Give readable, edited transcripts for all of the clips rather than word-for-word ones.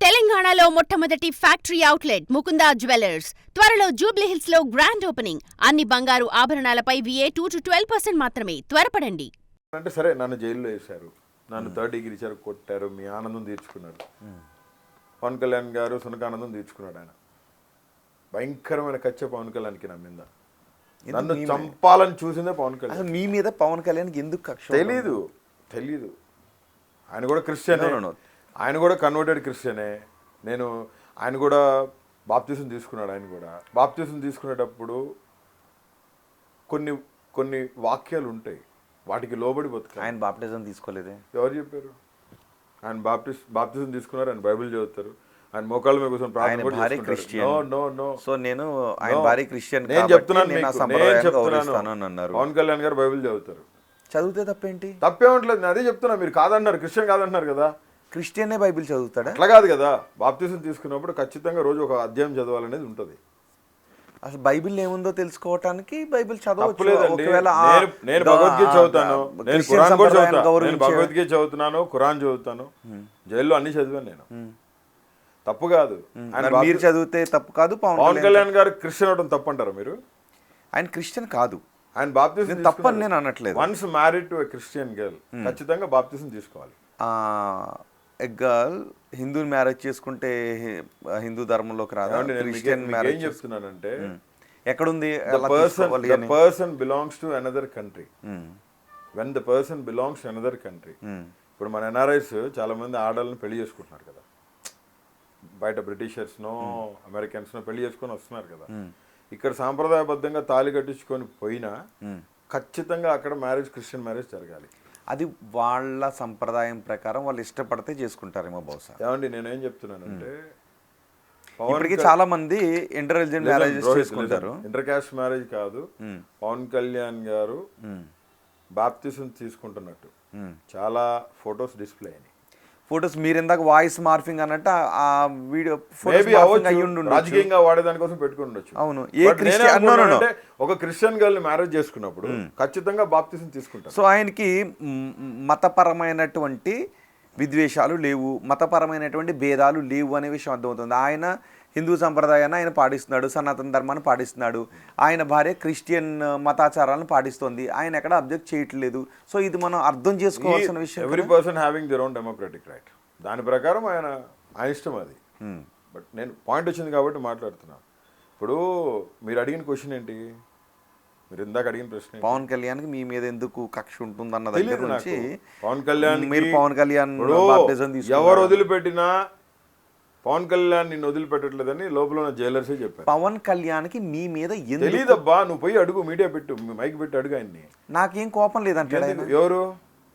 తెలంగాణలో మొట్టమొదటి factory outlet Mukunda jewellers త్వరలో జూబ్లీహిల్స్ లో గ్రాండ్ ఓపెనింగ్. అన్ని బంగారు ఆభరణాలపై VA 2 to 12% మాత్రమే. త్వరపడండి. అంటే సరే నన్ను జైల్లో వేశారు, నన్ను 3rd డిగ్రీ చేరు కొట్టారు, మీ ఆనందం తీర్చుకున్నాడు. పవన్ కళ్యాణ్ గారు సునకానందం తీర్చుకున్నాడు. ఆయన భయంకరమైన కచ్చ పవన్ కళ్యాణ్కి నా మీద. నన్ను చంపాలని చూసిందే పవన్ కళ్యాణ్. మీ మీద పవన్ కళ్యాణ్కి ఎందుకు కక్ష? తెలీదు. ఆయన కూడా క్రిస్టియనే, ఆయన కూడా కన్వర్టెడ్ క్రిస్టియనే. ఆయన కూడా బాప్తిసం తీసుకున్నాడు. ఆయన కూడా బాప్తిసం తీసుకునేటప్పుడు కొన్ని వాక్యాలు ఉంటాయి, వాటికి లోబడి బతుకు. ఆయన బాప్టిజం తీసుకోలేదే. ఎవరు చెప్పారు? ఆయన బాప్తిజం తీసుకున్నారు, ఆయన బైబిల్ చదువుతారు, ఆయన మోకాళ్ళ మీద కూర్చొని ప్రార్థన కూడా చేసుకుంటారు. సో నేను ఆయన భారీ క్రిస్టియన్ నేను చెప్తున్నాను అన్నారు. పవన్ కళ్యాణ్ గారు బైబిల్ చదువుతారు. చదివితే తప్పేంటి? తప్పేమంటలేదు, నేను అదే చెప్తున్నా. మీరు కాదన్నారు, క్రిస్టియన్ కాదంటున్నారు కదా. క్రిస్టియనే బైబిల్ చదువుతాడా? అట్లా కాదు కదా. బాప్తిజం తీసుకున్నప్పుడు ఖచ్చితంగా రోజు ఒక అధ్యాయం చదవాలనేది ఉంటుంది. అసలు బైబిల్ ఏముందో తెలుసుకోవటానికి బైబిల్ చదవచ్చు. నేను భగవద్గీత చదువుతాను, నేను ఖురాన్ కూడా చదువుతాను. నేను భగవద్గీత చదువుతున్నాను, ఖురాన్ చదువుతాను, జైల్లో అన్ని చదివాను నేను. తప్పు కాదు. మీరు చదివితే తప్పు కాదు. పవన్ కళ్యాణ్ గారు క్రిస్టియన్ అవడం తప్పు అంటారా మీరు? ఆయన క్రిస్టియన్ కాదు. ఆయన బాప్తిజం తప్పని నేను అనట్లేదు. Once married to a Christian girl ఖచ్చితంగా బాప్తిజం తీసుకోవాలి. ఎ గర్ల్ హిందూ మ్యారేజ్ చేసుకుంటే హిందూ ధర్మంలోకి రాదు. క్రిస్టియన్ మ్యారేజ్ ఏం చెప్తున్నానంటే ఎక్కడుంది? Person belongs to another country. When the person belongs to another country. ఇప్పుడు మన ఎన్ఆర్ఐస్ చాలా మంది ఆడవాళ్ళని పెళ్లి చేసుకుంటున్నారు కదా, బయట బ్రిటిషర్స్ నో అమెరికన్స్ నో పెళ్లి చేసుకొని వస్తున్నారు కదా. ఇక్కడ సాంప్రదాయబద్ధంగా తాళి కట్టించుకొని పోయినా ఖచ్చితంగా అక్కడ మ్యారేజ్ క్రిస్టియన్ మ్యారేజ్ జరగాలి. అది వాళ్ళ సంప్రదాయం ప్రకారం వాళ్ళు ఇష్టపడితే చేసుకుంటారేమో బహుశా. ఏమండి నేనేం చెప్తున్నానంటే, ఇప్పటికీ చాలా మంది ఇంటర్ రిలీజియన్ మ్యారేజెస్ చేసుకుంటారు. ఇంటర్ కాస్ట్ మ్యారేజ్ కాదు. పవన్ కళ్యాణ్ గారు బాప్తిజం తీసుకుంటున్నట్టు చాలా ఫొటోస్ డిస్ప్లే అయినాయి. ఫొటోస్ మీరు ఇందాక వాయిస్ మార్ఫింగ్ అన్నట్టు ఆ వీడియో రాజకీయంగా వాడేదాని కోసం పెట్టుకుని ఉండొచ్చు. అవును. ఒక క్రిస్టియన్ గర్ల్ ని మ్యారేజ్ చేసుకున్నప్పుడు ఖచ్చితంగా బాప్తిజం తీసుకుంటారు. సో ఆయనకి మతపరమైనటువంటి విద్వేషాలు లేవు, మతపరమైనటువంటి భేదాలు లేవు అనే విషయం అర్థమవుతుంది. ఆయన హిందూ సంప్రదాయాన్ని ఆయన పాటిస్తున్నాడు, సనాతన ధర్మాన్ని పాటిస్తున్నాడు. ఆయన భార్య క్రిస్టియన్ మతాచారాలను పాటిస్తుంది. ఆయన ఎక్కడ అబ్జెక్ట్ చేయట్లేదు. సో ఇది మనం అర్థం చేసుకోవాల్సిన విషయం. Every person having their own democratic right. దాని ప్రకారం ఆయన ఇష్టం అది. బట్ నేను పాయింట్ వచ్చింది కాబట్టి మాట్లాడుతున్నాను. ఇప్పుడు మీరు అడిగిన క్వశ్చన్ ఏంటి? మీరు ఇందాక అడిగిన ప్రశ్న, పవన్ కళ్యాణ్కి మీ మీద ఎందుకు కక్ష ఉంటుంది అన్న దగ్గర నుంచి పవన్ కళ్యాణ్ మీరు పవన్ కళ్యాణ్ ఎవరు వదిలిపెట్టినా పవన్ కళ్యాణ్ నిన్ను వదిలిపెట్టట్లేదని లోపల జైలర్సే చెప్పారు. పవన్ కళ్యాణ్కి మీ మీద తెలీదబ్బా, నువ్వు పోయి అడుగు, మీడియా పెట్టు, మైక్ పెట్టి అడుగు ఆయన్ని. నాకేం కోపం లేదంటే. ఎవరు?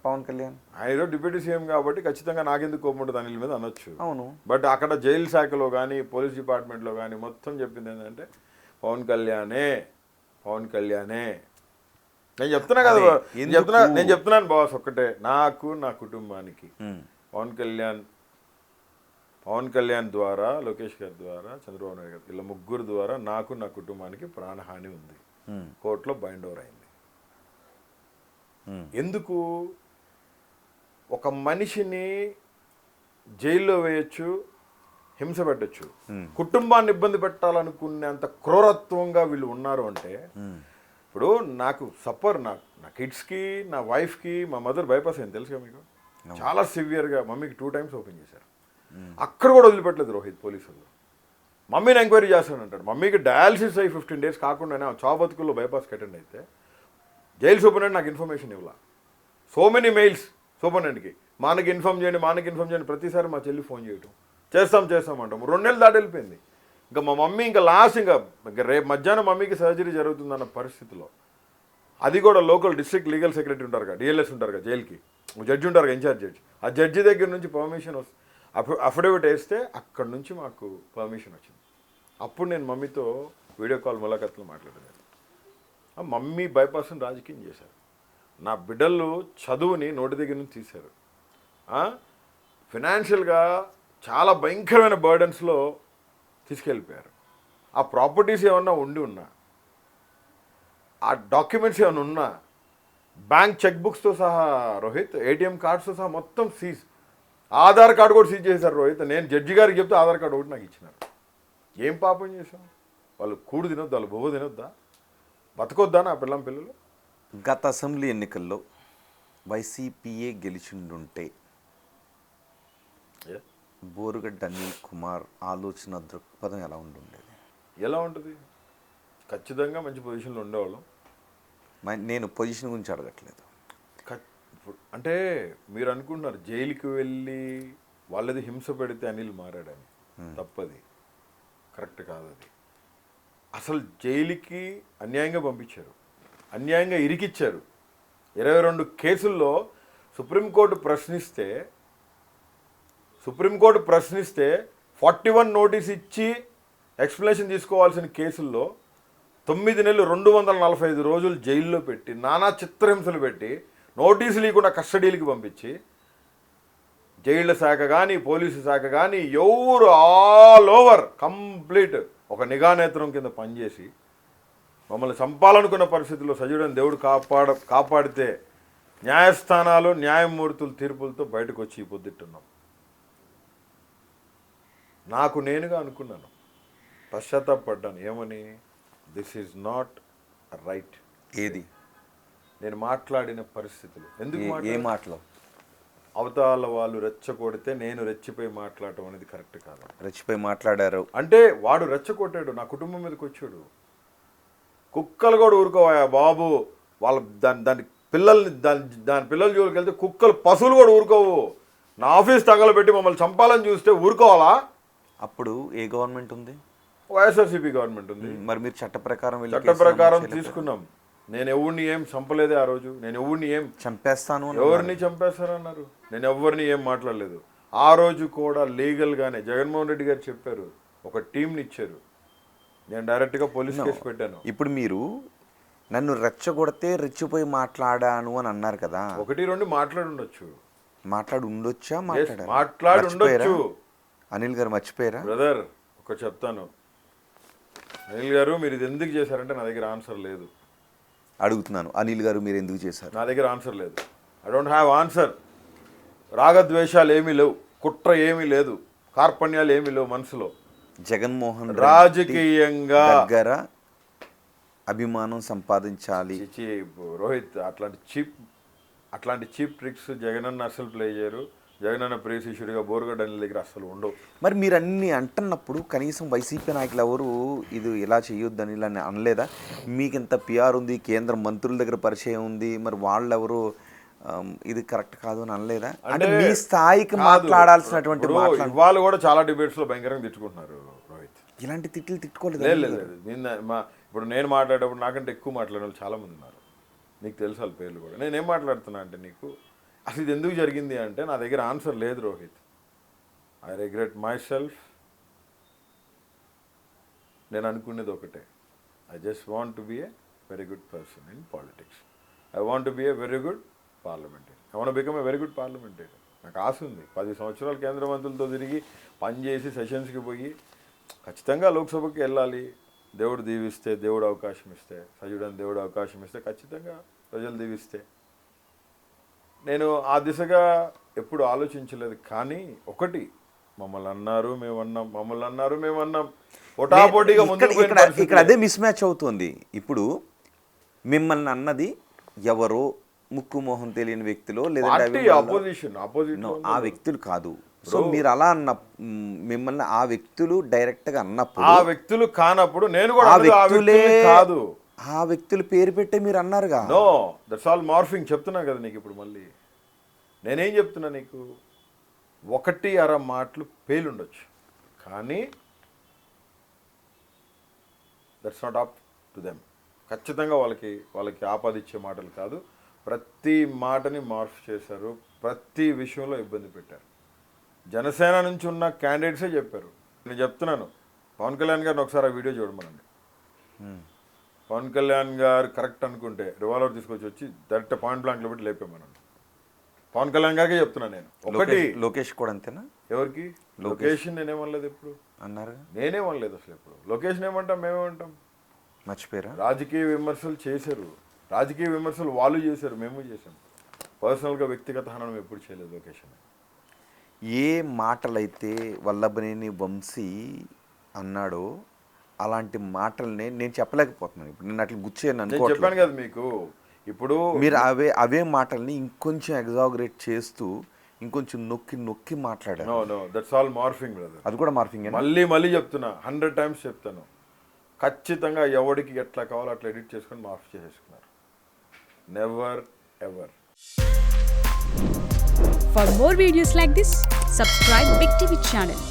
పవన్ కళ్యాణ్. ఆయన డిప్యూటీ సీఎం కాబట్టి ఖచ్చితంగా నాకెందుకు కోపం ఉంటుంది అనిల్ మీద అనొచ్చు. అవును. బట్ అక్కడ జైలు శాఖలో కానీ పోలీస్ డిపార్ట్మెంట్లో కానీ మొత్తం చెప్పింది ఏంటంటే పవన్ కళ్యాణే. నేను చెప్తున్నా కదా, నేను చెప్తున్నాను బాస్ ఒక్కటే, నాకు నా కుటుంబానికి పవన్ కళ్యాణ్ ద్వారా, లోకేష్ గారి ద్వారా, చంద్రబాబు నాయుడు గారు, ఇలా ముగ్గురు ద్వారా నాకు నా కుటుంబానికి ప్రాణహాని ఉంది. కోర్టులో బైండ్ ఓవర్ అయింది. ఎందుకు? ఒక మనిషిని జైల్లో వేయచ్చు, హింస పెట్టచ్చు, కుటుంబాన్ని ఇబ్బంది పెట్టాలనుకునేంత క్రూరత్వంగా వీళ్ళు ఉన్నారు అంటే, ఇప్పుడు నాకు నా కిడ్స్కి, నా వైఫ్కి మా మదర్ బైపాస్ అయింది తెలుసుగా మీకు. చాలా సివియర్గా మమ్మీకి 2 times ఓపెన్ చేశారు. అక్కడ కూడా వదిలిపెట్టలేదు రోహిత్ పోలీసులు. మమ్మీని ఎంక్వైరీ చేస్తానంటాడు. మమ్మీకి డయాలసిస్ అయ్యి 15 days కాకుండానే చాబతుకుల్లో బైపాస్కి అటెండ్ అయితే జైలు సూపరింటెండెంట్ నాకు ఇన్ఫర్మేషన్ ఇవ్వాల. సో మెనీ మెయిల్స్ సూపరింటెండెంట్కి, మానకి ఇన్ఫామ్ చేయండి, ప్రతిసారి మా చెల్లి ఫోన్ చేయటం, చేస్తామంటాం. 2 నెలలు దాటి వెళ్ళిపోయింది. ఇంకా మా మమ్మీ ఇంకా లాస్ట్ ఇంకా రేపు మధ్యాహ్నం మమ్మీకి సర్జరీ జరుగుతుందన్న పరిస్థితిలో, అది కూడా లోకల్ డిస్ట్రిక్ట్ లీగల్ సెక్రటరీ ఉంటారు కదా, DLS ఉంటారు కదా, జైలుకి జడ్జి ఉంటారు కదా, ఇన్ఛార్జ్ జడ్జి, ఆ జడ్జి దగ్గర నుంచి పర్మిషన్ వస్తుంది. అఫిడవిట్ వేస్తే అక్కడ నుంచి మాకు పర్మిషన్ వచ్చింది. అప్పుడు నేను మమ్మీతో వీడియో కాల్ ములాఖాతులు మాట్లాడాను. మమ్మీ బైపాస్ని రాజకీయం చేశారు. నా బిడ్డలు చదువుని నోటి దగ్గర నుంచి తీశారు. ఫినాన్షియల్గా చాలా భయంకరమైన బర్డన్స్లో తీసుకెళ్ళిపోయారు. ఆ ప్రాపర్టీస్ ఏమన్నా ఉన్నా, ఆ డాక్యుమెంట్స్ ఏమైనా ఉన్నా, బ్యాంక్ చెక్ బుక్స్తో సహా రోహిత్, ATM కార్డ్స్తో సహా మొత్తం సీజ్. ఆధార్ కార్డు కూడా సీజ్ చేశారు రోహిత్. నేను జడ్జి గారికి చెప్తే ఆధార్ కార్డు ఒకటి నాకు ఇచ్చినారు. ఏం పాపం చేశాం? వాళ్ళు కూడు తినొద్దా, వాళ్ళు బొవ్వ తినొద్దా, బతకొద్దా నా పిల్లలు? గత అసెంబ్లీ ఎన్నికల్లో వైసీపీఏ గెలిచిండుంటే బోరుగడ్డ అనిల్ కుమార్ ఆలోచన దృక్పథం ఎలా ఉండుండేది? ఎలా ఉంటుంది? ఖచ్చితంగా మంచి పొజిషన్లో ఉండేవాళ్ళం. నేను పొజిషన్ గురించి అడగట్లేదు. అంటే మీరు అనుకుంటున్నారు జైలుకి వెళ్ళి వాళ్ళది హింస పెడితే అనిల్ మారాడని. తప్పది, కరెక్ట్ కాదు అది. అసలు జైలుకి అన్యాయంగా పంపించారు, అన్యాయంగా ఇరికిచ్చారు. 22 కేసుల్లో సుప్రీంకోర్టు ప్రశ్నిస్తే 41 నోటీస్ ఇచ్చి ఎక్స్ప్లెనేషన్ తీసుకోవాల్సిన కేసుల్లో 9 నెలలు 245 రోజులు జైల్లో పెట్టి నానా చిత్రహింసలు పెట్టి నోటీసులు ఇవ్వకుండా కస్టడీలకి పంపించి జైళ్ళ శాఖ కానీ పోలీసు శాఖ కానీ ఎవరు ఆల్ ఓవర్ కంప్లీట్ ఒక నిఘా నేత్రం కింద పనిచేసి మమ్మల్ని చంపాలనుకున్న పరిస్థితుల్లో సజీవుడైన దేవుడు కాపాడితే న్యాయస్థానాలు న్యాయమూర్తుల తీర్పులతో బయటకు వచ్చి ఈ పొద్దుట్టున్నాం. నాకు నేనుగా అనుకున్నాను, పశ్చాత్తాపడ్డాను. ఏమని? This is not right. ఏది? నేను మాట్లాడిన పరిస్థితులు. ఎందుకు ఏ మాటలో? అవతల వాళ్ళు రెచ్చగొడితే నేను రెచ్చిపోయి మాట్లాడటం అనేది కరెక్ట్ కాదు. రెచ్చిపోయి మాట్లాడారు అంటే వాడు రెచ్చగొట్టాడు, నా కుటుంబం మీదకి వచ్చాడు. కుక్కలు కూడా ఊరుకోవాయా బాబు, వాళ్ళ దాని పిల్లల్ని దాని పిల్లల జోలికి వెళ్తే కుక్కలు పశువులు కూడా ఊరుకోవు. నా ఆఫీస్ తగలబెట్టి మమ్మల్ని చంపాలని చూస్తే ఊరుకోవాలా? అప్పుడు ఏ గవర్నమెంట్ ఉంది? వైఎస్ఆర్సీపీ గవర్నమెంట్ ఉంది. మరి మీరు చట్ట ప్రకారం తీసుకున్నాం. నేను ఎవరిని ఏం చంపలేదే ఆ రోజు. నేను ఎవరిని ఏం చంపేస్తాను, ఎవరిని చంపేస్తారన్నారు. నేను ఎవరిని ఏం మాట్లాడలేదు. ఆ రోజు కూడా లీగల్గానే జగన్మోహన్ రెడ్డి గారు చెప్పారు, ఒక టీంని ఇచ్చారు. నేను డైరెక్ట్గా పోలీస్ కేసు పెట్టాను. ఇప్పుడు మీరు నన్ను రెచ్చగొడితే రెచ్చిపోయి మాట్లాడాను అని అన్నారు కదా. 1-2 మాట్లాడి ఉండొచ్చు. అనిల్ గారు మర్చిపోయారా? బ్రదర్ ఒక చెప్తాను, అనిల్ గారు మీరు ఇది ఎందుకు చేశారంటే నా దగ్గర ఆన్సర్ లేదు. అడుగుతున్నాను, అనిల్ గారు మీరు ఎందుకు చేశారు? నా దగ్గర ఆన్సర్ లేదు. I don't have answer. రాగద్వేషాలు ఏమీ లేవు, కుట్ర ఏమీ లేదు, కార్పణ్యాలు ఏమీ లేవు మనసులో. జగన్మోహన్ రాజకీయంగా దగ్గర అభిమానం సంపాదించాలి. రోహిత్ అట్లాంటి చీప్ ట్రిక్స్ జగనన్న అస్సలు ప్లే చేయరు. జగనన్న ప్రియ శిష్యుడిగా బోరుగడ్డ అనిల్ దగ్గర అస్సలు ఉండవు. మరి మీరు అన్ని అంటున్నప్పుడు కనీసం వైసీపీ నాయకులు ఎవరు ఇది ఇలా చేయొద్దని ఇలా అనలేదా? మీకు ఇంత పిఆర్ ఉంది, కేంద్ర మంత్రుల దగ్గర పరిచయం ఉంది, మరి వాళ్ళెవరు ఇది కరెక్ట్ కాదు అని అనలేదా? అంటే మీ స్థాయికి మాట్లాడాల్సినటువంటి వాళ్ళు కూడా చాలా డిబేట్స్ లో భయంకరంగా తిట్టుకుంటున్నారు రోహిత్. ఇలాంటి తిట్లు తిట్టుకోలేదు. లేదు ఇప్పుడు నేను మాట్లాడేటప్పుడు నాకంటే ఎక్కువ మాట్లాడే వాళ్ళు చాలా మంది ఉన్నారు. నీకు తెలుసు వాళ్ళ పేర్లు కూడా. నేనేం మాట్లాడుతున్నా అంటే నీకు అసలు ఇది ఎందుకు జరిగింది అంటే నా దగ్గర ఆన్సర్ లేదు Rohit. I regret my self. నేను అనుకునేది ఒకటే, I just want to be a very good person in politics. I want to be a very good parliamentary. I want become a very good parliamentary. నాకు ఆశ ఉంది. 10 సంవత్సరాలు కేంద్ర మంత్రులతో తిరిగి పనిచేసి సెషన్స్కి పోయి ఖచ్చితంగా లోక్సభకి వెళ్ళాలి. దేవుడు దీవిస్తే, దేవుడు అవకాశం ఇస్తే, సజీవుడని దేవుడు అవకాశం ఇస్తే, ఖచ్చితంగా ప్రజలు దీవిస్తే. నేను ఆ దిశగా ఎప్పుడు ఆలోచించలేదు. కానీ ఒకటి, మమ్మల్ని అన్నారు మేమన్నాం పోటాపోటీగా ఇక్కడ అదే మిస్ మ్యాచ్ అవుతుంది. ఇప్పుడు మిమ్మల్ని అన్నది ఎవరో ముక్కు మొహం తెలియని వ్యక్తులు, లేదంటే ఆ వ్యక్తులు కాదు. సో మీరు అలా అన్న మిమ్మల్ని ఆ వ్యక్తులు డైరెక్ట్ గా అన్నప్పుడు, ఆ వ్యక్తులు కానప్పుడు నేను కూడా కాదు, ఆ వ్యక్తులు పేరు పెట్టే మీరు అన్నారుగా. No, that's all morphing. చెప్తున్నా కదా నీకు ఇప్పుడు. మళ్ళీ నేనేం చెప్తున్నా నీకు, 1-2 మాటలు పేలుండొచ్చు, కానీ that's not up to them. ఖచ్చితంగా వాళ్ళకి ఆపాదిచ్చే మాటలు కాదు. ప్రతి మాటని మార్ఫ్ చేశారు, ప్రతి విషయంలో ఇబ్బంది పెట్టారు. జనసేన నుంచి ఉన్న క్యాండిడేట్సే చెప్పారు. నేను చెప్తున్నాను, పవన్ కళ్యాణ్ గారిని ఒకసారి ఆ వీడియో చూడమనండి. పవన్ కళ్యాణ్ గారు కరెక్ట్ అనుకుంటే రివాల్వర్ తీసుకొచ్చి వచ్చి డైరెక్ట్ పాయింట్ బ్లాంక్లో పెట్టి లేపేమనండి. పవన్ కళ్యాణ్ గారికి చెప్తున్నాను నేను. ఒకటి, లోకేష్ కూడా అంతేనా? ఎవరికి? లోకేష్ నేనేమనలేదు ఎప్పుడు అన్నారు. నేనేమనలేదు అసలు ఎప్పుడు. లోకేష్ ఏమంటాం, మేమేమంటాం? మర్చిపోయారా? రాజకీయ విమర్శలు చేశారు, రాజకీయ విమర్శలు వాళ్ళు చేశారు, మేము చేసాం. పర్సనల్గా వ్యక్తిగత హననం ఎప్పుడు చేయలేదు లోకేష్. ఏ మాటలైతే వల్లభనేని వంశీ అన్నాడో అలాంటి మాటల్ని నేను చెప్పలేకపోతున్నాను. ఇప్పుడు నేను అట్లా గుచ్చేయను నేను చెప్పాను అనుకోవట్లేదు. కదా మీకు ఇప్పుడు మీరు అవే మాటల్ని ఇంకొంచెం ఎగ్జాగరేట్ చేస్తూ ఇంకొంచెం నొక్కి మాట్లాడారు. No that's all morphing brother. అది కూడా మార్ఫింగ్. మళ్ళీ చెప్తున్నా, 100 times చెప్తాను. ఖచ్చితంగా ఎవడికి ఎట్లా కావాలో అట్లా ఎడిట్ చేసుకొని మార్ఫ్ చేసేసుకున్నారు. Never ever. For more videos like this, subscribe Big TV channel.